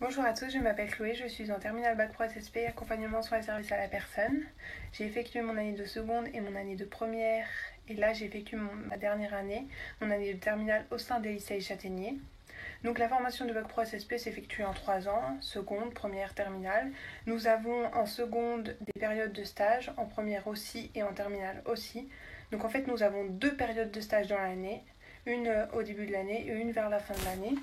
Bonjour à tous, je m'appelle Chloé, je suis en terminale Bac Pro SSP, accompagnement soins et services à la personne. J'ai effectué mon année de seconde et mon année de première, et là j'ai effectué ma dernière année, mon année de terminale au sein des lycées Châtaigniers. Donc la formation de Bac Pro SSP s'effectue en 3 ans, seconde, première, terminale. Nous avons en seconde des périodes de stage, en première aussi et en terminale aussi. Donc en fait nous avons 2 périodes de stage dans l'année, une au début de l'année et une vers la fin de l'année.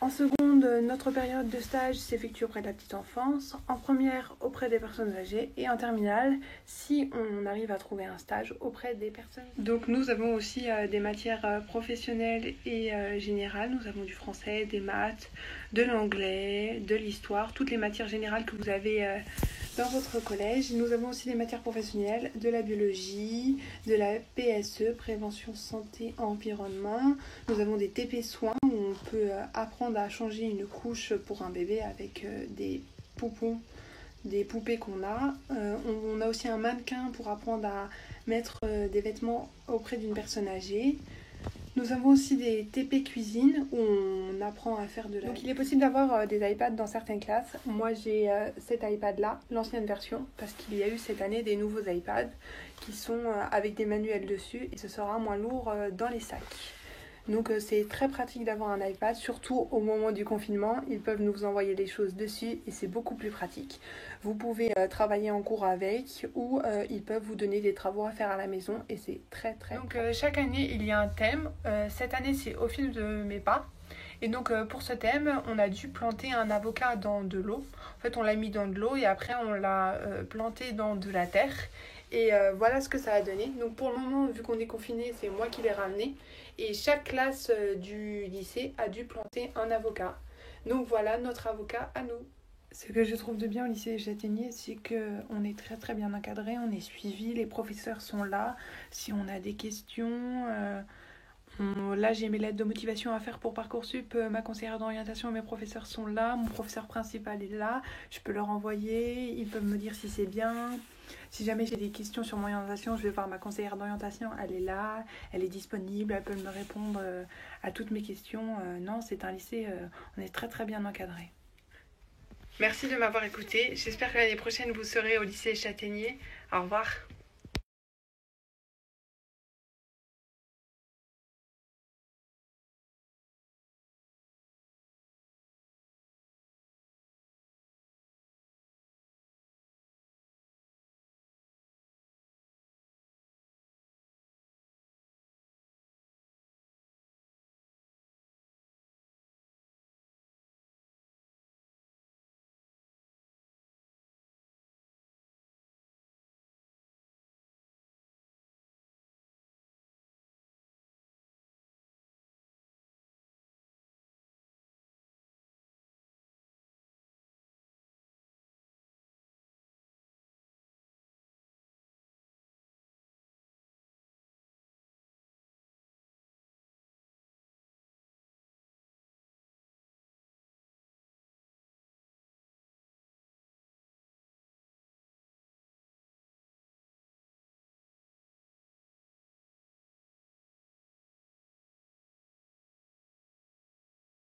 En seconde, notre période de stage s'effectue auprès de la petite enfance, en première auprès des personnes âgées et en terminale si on arrive à trouver un stage auprès des personnes. Donc nous avons aussi des matières professionnelles et générales, nous avons du français, des maths, de l'anglais, de l'histoire, toutes les matières générales que vous avez dans votre collège. Nous avons aussi des matières professionnelles, de la biologie, de la PSE, prévention santé environnement. Nous avons des TP soins où on peut apprendre à changer une couche pour un bébé avec des poupons, des poupées qu'on a. On a aussi un mannequin pour apprendre à mettre des vêtements auprès d'une personne âgée. Nous avons aussi des TP cuisine où on apprend à faire de la... Donc il est possible d'avoir des iPads dans certaines classes. Moi j'ai cet iPad là, l'ancienne version, parce qu'il y a eu cette année des nouveaux iPads qui sont avec des manuels dessus et ce sera moins lourd dans les sacs. Donc c'est très pratique d'avoir un iPad, surtout au moment du confinement. Ils peuvent nous envoyer des choses dessus et c'est beaucoup plus pratique. Vous pouvez travailler en cours avec ou ils peuvent vous donner des travaux à faire à la maison et c'est très pratique. Donc chaque année il y a un thème. Cette année c'est au fil de mes pas. Et donc pour ce thème, on a dû planter un avocat dans de l'eau. En fait, on l'a mis dans de l'eau et après on l'a planté dans de la terre. Et voilà ce que ça a donné. Donc pour le moment, vu qu'on est confiné, c'est moi qui l'ai ramené. Et chaque classe du lycée a dû planter un avocat. Donc voilà notre avocat à nous. Ce que je trouve de bien au lycée Châtaigniers, c'est qu'on est très très bien encadré, on est suivi, les professeurs sont là. Si on a des questions... Là, j'ai mes lettres de motivation à faire pour Parcoursup. Ma conseillère d'orientation et mes professeurs sont là. Mon professeur principal est là. Je peux leur envoyer. Ils peuvent me dire si c'est bien. Si jamais j'ai des questions sur mon orientation, je vais voir ma conseillère d'orientation. Elle est là. Elle est disponible. Elle peut me répondre à toutes mes questions. Non, c'est un lycée. On est très très bien encadré. Merci de m'avoir écouté. J'espère que l'année prochaine, vous serez au lycée Châtaigniers. Au revoir.